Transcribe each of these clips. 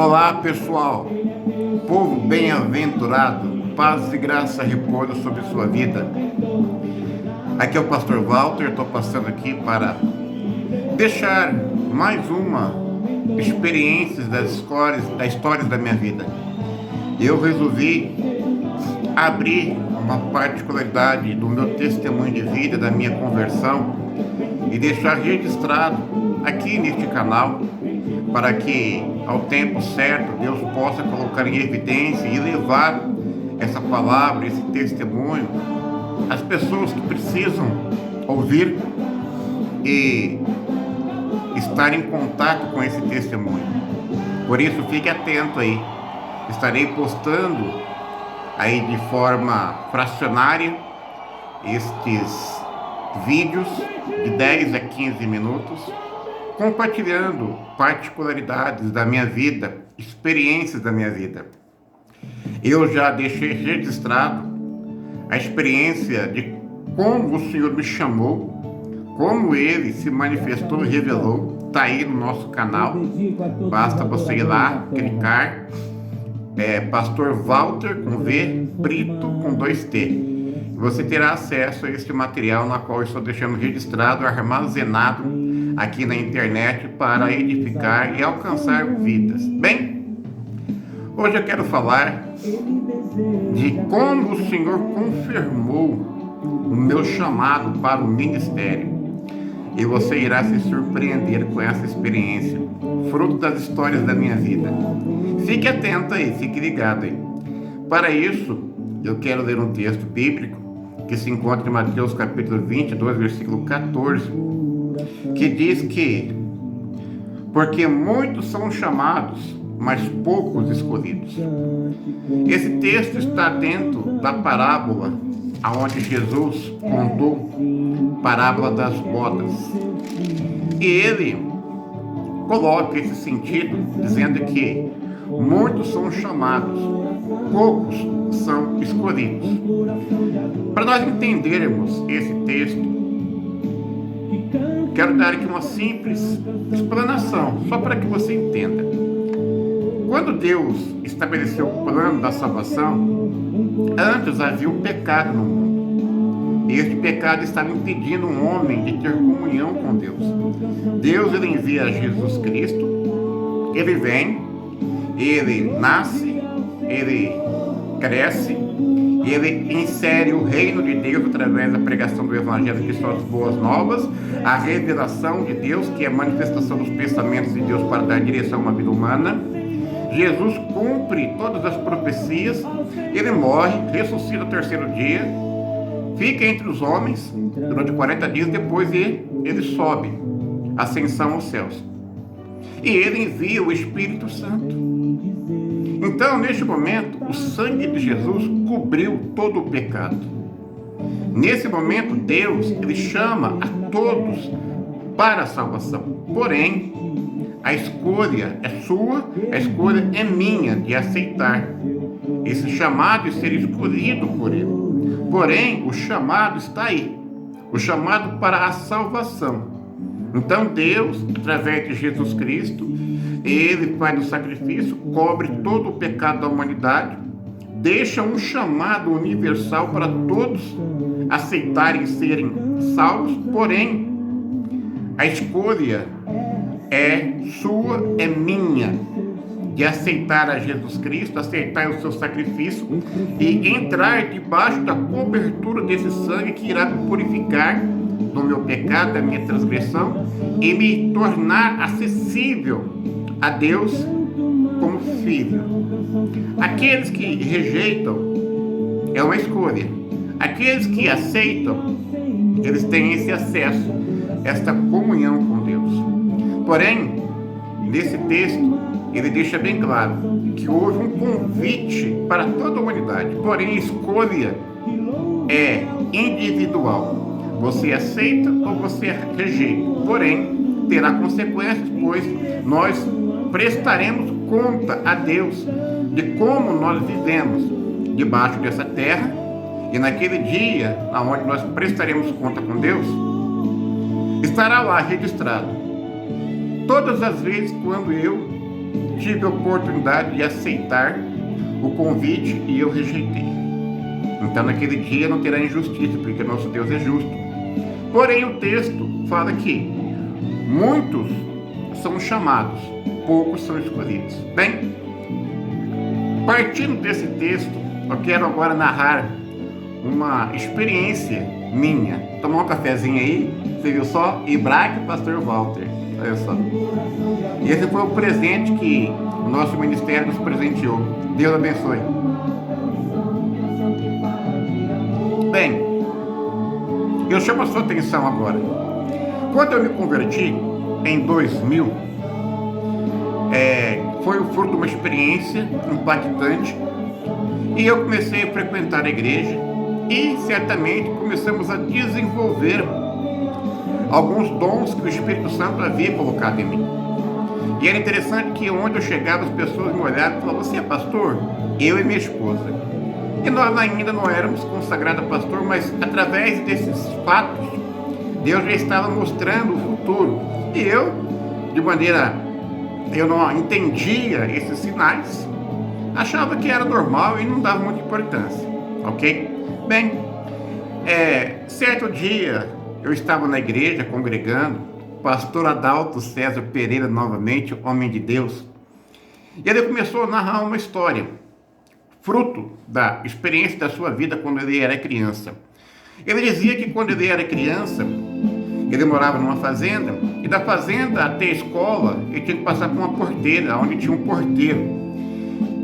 Olá pessoal, povo bem-aventurado, paz e graça repouso sobre sua vida. Aqui é o pastor Walter, estou passando aqui para deixar mais uma experiência das histórias da minha vida. Eu resolvi abrir uma particularidade do meu testemunho de vida, da minha conversão, e deixar registrado aqui neste canal, para que ao tempo certo Deus possa colocar em evidência e levar essa palavra, esse testemunho às pessoas que precisam ouvir e estar em contato com esse testemunho. Por isso, fique atento aí. Estarei postando aí de forma fracionária estes vídeos de 10 a 15 minutos, compartilhando particularidades da minha vida, experiências da minha vida. Eu já deixei registrado a experiência de como o Senhor me chamou, como Ele se manifestou e revelou. Está aí no nosso canal, basta você ir lá, clicar, Pastor Walter com V, Brito com 2T. Você terá acesso a este material na qual eu estou deixando registrado, armazenado aqui na internet para edificar e alcançar vidas. Bem, hoje eu quero falar de como o Senhor confirmou o meu chamado para o ministério. E você irá se surpreender com essa experiência, fruto das histórias da minha vida. Fique atento aí, fique ligado aí. Para isso, eu quero ler um texto bíblico que se encontra em Mateus capítulo 22, versículo 14, que diz que porque muitos são chamados, mas poucos escolhidos. Esse texto está dentro da parábola aonde Jesus contou, parábola das bodas. E ele coloca esse sentido dizendo que muitos são chamados, poucos são escolhidos. Para nós entendermos esse texto, quero dar aqui uma simples explanação, só para que você entenda. Quando Deus estabeleceu o plano da salvação, antes havia o pecado no mundo. E este pecado estava impedindo um homem de ter comunhão com Deus. Deus, ele envia Jesus Cristo, ele vem, ele nasce, ele cresce, e ele insere o reino de Deus através da pregação do Evangelho, que são as boas novas, a revelação de Deus, que é a manifestação dos pensamentos de Deus para dar direção a uma vida humana. Jesus cumpre todas as profecias, ele morre, ressuscita no terceiro dia, fica entre os homens durante 40 dias, depois ele sobe, ascensão aos céus. E ele envia o Espírito Santo. Então, neste momento, o sangue de Jesus cobriu todo o pecado. Nesse momento, Deus, ele chama a todos para a salvação. Porém, a escolha é sua, a escolha é minha de aceitar esse chamado e ser escolhido por Ele. Porém, o chamado está aí, o chamado para a salvação. Então Deus, através de Jesus Cristo, Ele faz o sacrifício, cobre todo o pecado da humanidade, deixa um chamado universal para todos aceitarem e serem salvos. Porém, a escolha é sua, é minha, de aceitar a Jesus Cristo, aceitar o seu sacrifício e entrar debaixo da cobertura desse sangue que irá me purificar do meu pecado, da minha transgressão e me tornar acessível a Deus como filho. Aqueles que rejeitam é uma escolha. Aqueles que aceitam, eles têm esse acesso, esta comunhão com Deus. Porém, nesse texto, ele deixa bem claro que houve um convite para toda a humanidade. Porém, a escolha é individual. Você aceita ou você rejeita. Porém, terá consequências, pois nós prestaremos conta a Deus de como nós vivemos debaixo dessa terra. E naquele dia, onde nós prestaremos conta com Deus, estará lá registrado todas as vezes quando eu tive a oportunidade de aceitar o convite e eu rejeitei. Então naquele dia não terá injustiça, porque nosso Deus é justo. Porém o texto fala que muitos são chamados, poucos são escolhidos. Bem, partindo desse texto, eu quero agora narrar uma experiência minha. Tomar um cafezinho aí, você viu só? Hebraico Pastor Walter, olha só. E esse foi o presente que o nosso ministério nos presenteou. Deus abençoe. Bem, eu chamo a sua atenção agora. Quando eu me converti em 2000, foi o fruto de uma experiência impactante, e eu comecei a frequentar a igreja e certamente começamos a desenvolver alguns dons que o Espírito Santo havia colocado em mim. E era interessante que onde eu chegava as pessoas me olhavam e falavam: você é pastor? Eu e minha esposa. E nós ainda não éramos consagrados a pastor, mas através desses fatos Deus já estava mostrando o futuro. E eu não entendia esses sinais, achava que era normal e não dava muita importância, ok? Bem, certo dia eu estava na igreja congregando, pastor Adalto César Pereira novamente, homem de Deus, e ele começou a narrar uma história, fruto da experiência da sua vida quando ele era criança. Ele dizia que quando ele era criança, ele morava numa fazenda, e da fazenda até a escola, ele tinha que passar por uma porteira, onde tinha um porteiro.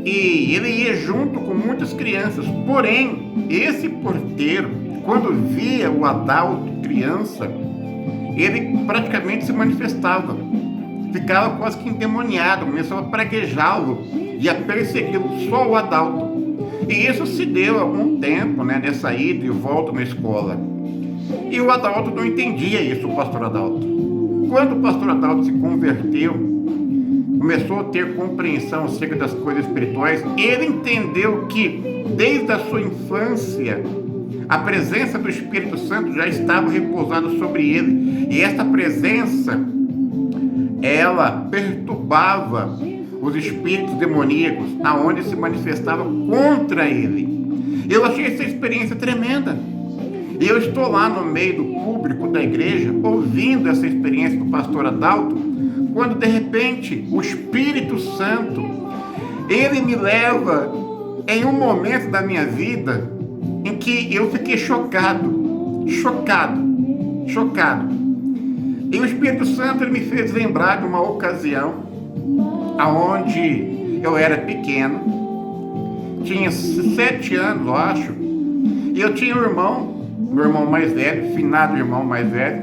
E ele ia junto com muitas crianças. Porém, esse porteiro, quando via o Adalto criança, ele praticamente se manifestava. Ficava quase que endemoniado, começava a praguejá-lo e a persegui-lo, só o Adalto. E isso se deu há algum tempo, nessa ida e volta na escola. E o Adalto não entendia isso, o pastor Adalto. Quando o pastor Adalto se converteu, começou a ter compreensão acerca das coisas espirituais, ele entendeu que, desde a sua infância, a presença do Espírito Santo já estava repousada sobre ele. E essa presença, ela perturbava os espíritos demoníacos, aonde se manifestava contra ele. Eu achei essa experiência tremenda. E eu estou lá no meio do público da igreja, ouvindo essa experiência do pastor Adalto, quando de repente o Espírito Santo, ele me leva em um momento da minha vida em que eu fiquei chocado. E o Espírito Santo, ele me fez lembrar de uma ocasião aonde eu era pequeno, tinha 7 anos, eu acho, e eu tinha um irmão, meu irmão mais velho, finado irmão mais velho.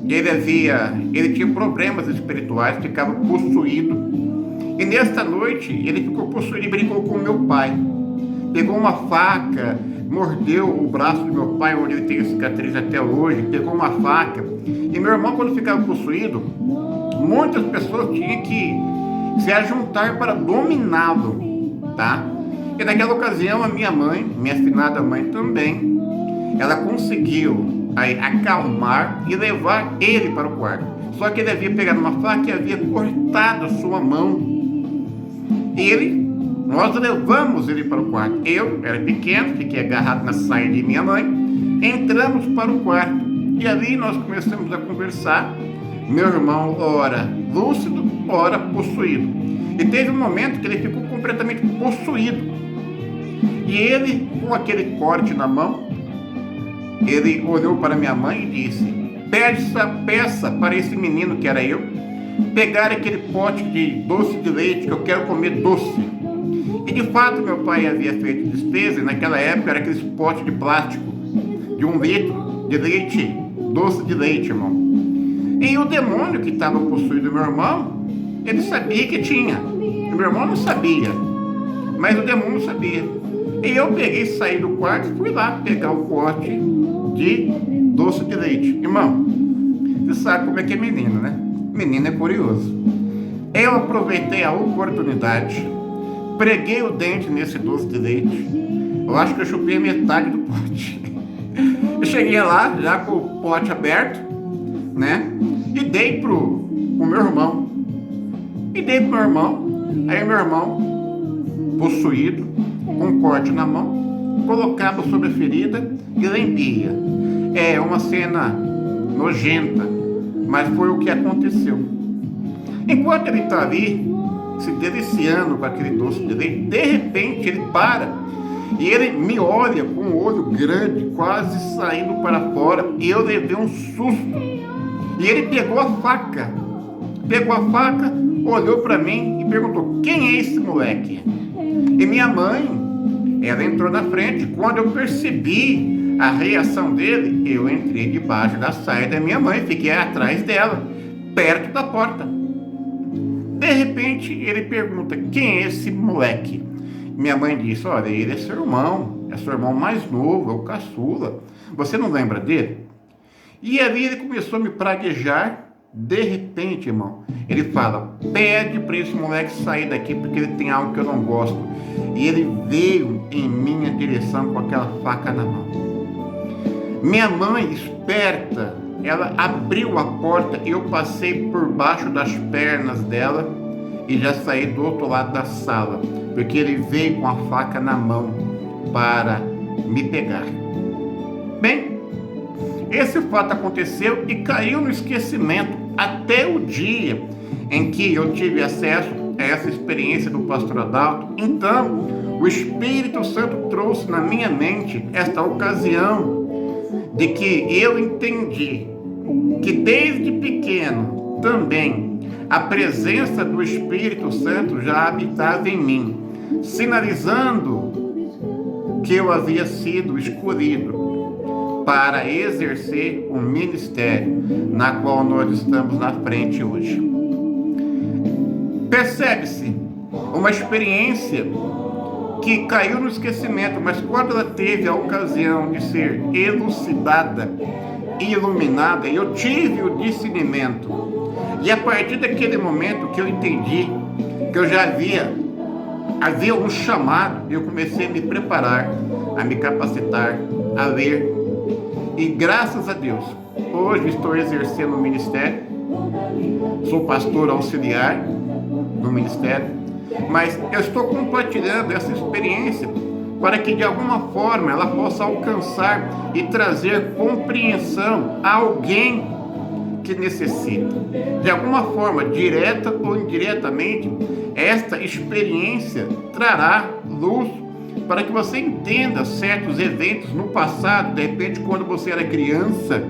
Ele tinha problemas espirituais, ficava possuído. E nesta noite ele ficou possuído e brincou com meu pai. Pegou uma faca, mordeu o braço do meu pai, onde ele tem cicatriz até hoje. Pegou uma faca. E meu irmão, quando ficava possuído, muitas pessoas tinham que se ajuntar para dominá-lo, tá? E naquela ocasião a minha mãe, minha finada mãe também, ela conseguiu acalmar e levar ele para o quarto. Só que ele havia pegado uma faca e havia cortado a sua mão. Nós levamos ele para o quarto. Eu era pequeno, fiquei agarrado na saia de minha mãe. Entramos para o quarto e ali nós começamos a conversar. Meu irmão, ora lúcido, ora possuído. E teve um momento que ele ficou completamente possuído. E ele, com aquele corte na mão, ele olhou para minha mãe e disse: peça para esse menino, que era eu, pegar aquele pote de doce de leite, que eu quero comer doce. E de fato meu pai havia feito despesa, e naquela época era aqueles potes de plástico de 1 litro de leite, doce de leite, irmão. E o demônio que estava possuído meu irmão, ele sabia que tinha. E meu irmão não sabia, mas o demônio sabia. E eu peguei, saí do quarto e fui lá pegar o pote de doce de leite. Irmão, você sabe como é que é menino, né? Menino é curioso. Eu aproveitei a oportunidade, preguei o dente nesse doce de leite. Eu acho que eu chupei metade do pote. Eu cheguei lá, já com o pote aberto, e dei pro meu irmão. e dei pro meu irmão. Aí meu irmão, possuído, com um corte na mão, colocava sobre a ferida e lambia. É uma cena nojenta, mas foi o que aconteceu. Enquanto ele está ali, se deliciando com aquele doce de leite, de repente ele para e ele me olha com um olho grande, quase saindo para fora, e eu levei um susto. E ele pegou a faca, olhou para mim e perguntou: quem é esse moleque? E minha mãe, ela entrou na frente. Quando eu percebi a reação dele, eu entrei debaixo da saia da minha mãe, fiquei atrás dela, perto da porta. De repente ele pergunta: quem é esse moleque? Minha mãe disse: olha, ele é seu irmão mais novo, é o caçula, você não lembra dele? E ali ele começou a me praguejar. De repente, irmão, ele fala: pede para esse moleque sair daqui, porque ele tem algo que eu não gosto. E ele veio em minha direção com aquela faca na mão. Minha mãe, esperta, ela abriu a porta e eu passei por baixo das pernas dela e já saí do outro lado da sala, porque ele veio com a faca na mão para me pegar. Bem, esse fato aconteceu e caiu no esquecimento até o dia em que eu tive acesso a essa experiência do pastor Adalto. Então, o Espírito Santo trouxe na minha mente esta ocasião de que eu entendi que desde pequeno também a presença do Espírito Santo já habitava em mim, sinalizando que eu havia sido escolhido para exercer um ministério na qual nós estamos na frente hoje. Percebe-se uma experiência que caiu no esquecimento, mas quando ela teve a ocasião de ser elucidada e iluminada, eu tive o discernimento. E a partir daquele momento que eu entendi que eu já havia um chamado, eu comecei a me preparar, a me capacitar, a ler. E graças a Deus, hoje estou exercendo o ministério, sou pastor auxiliar no ministério, mas eu estou compartilhando essa experiência para que de alguma forma ela possa alcançar e trazer compreensão a alguém que necessita. De alguma forma, direta ou indiretamente, esta experiência trará luz para que você entenda certos eventos no passado. De repente, quando você era criança,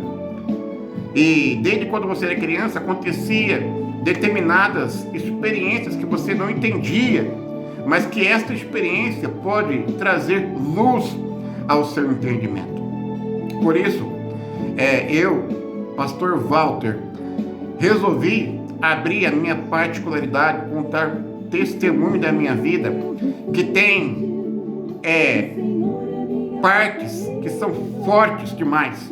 e desde quando você era criança acontecia determinadas experiências que você não entendia, mas que esta experiência pode trazer luz ao seu entendimento. Por isso, eu, pastor Walter, resolvi abrir a minha particularidade, contar testemunho da minha vida, que tem partes que são fortes demais,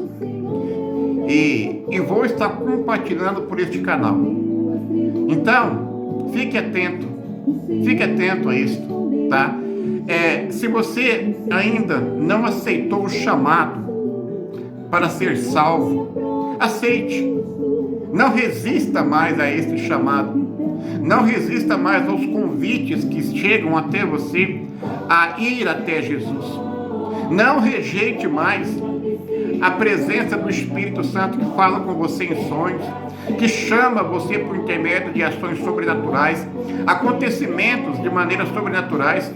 e vou estar compartilhando por este canal. Então, fique atento a isso, tá? Se você ainda não aceitou o chamado para ser salvo, aceite. Não resista mais a este chamado. Não resista mais aos convites que chegam até você a ir até Jesus. Não rejeite mais a presença do Espírito Santo que fala com você em sonhos, que chama você por intermédio de ações sobrenaturais, acontecimentos de maneiras sobrenaturais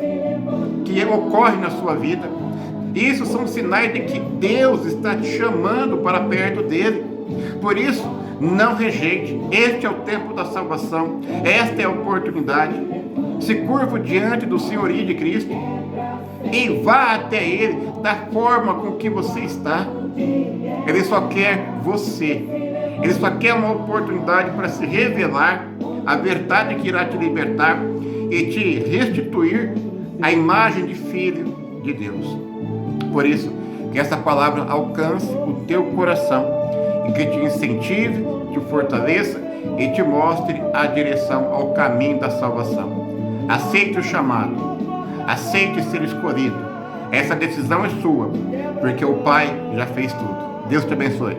que ocorrem na sua vida. Isso são sinais de que Deus está te chamando para perto dele. Por isso, não rejeite. Este é o tempo da salvação. Esta é a oportunidade. Se curva diante do senhorio de Cristo e vá até Ele da forma com que você está. Ele só quer você. Ele só quer uma oportunidade para se revelar a verdade que irá te libertar e te restituir a imagem de filho de Deus. Por isso, que essa palavra alcance o teu coração e que te incentive, te fortaleça e te mostre a direção ao caminho da salvação. Aceite o chamado, aceite ser escolhido. Essa decisão é sua, porque o Pai já fez tudo. Deus te abençoe.